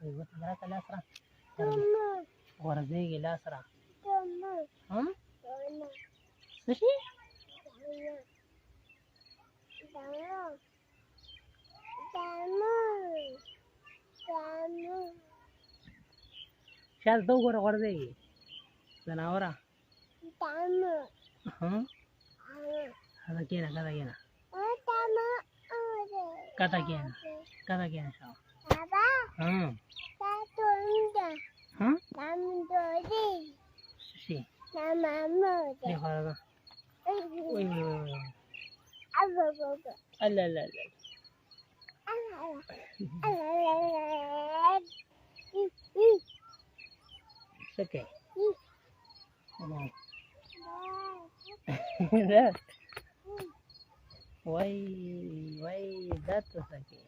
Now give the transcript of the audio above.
Oye, راك الأسرة ورزيق الأسرة ها سوشي شال دوغر ورزيق زناورة ها هذا كينا كذا كينا كذا كينا كذا كينا شو ها ها سوشي ليه هذا وي لا لا لا سكي ذات وي ذات سكي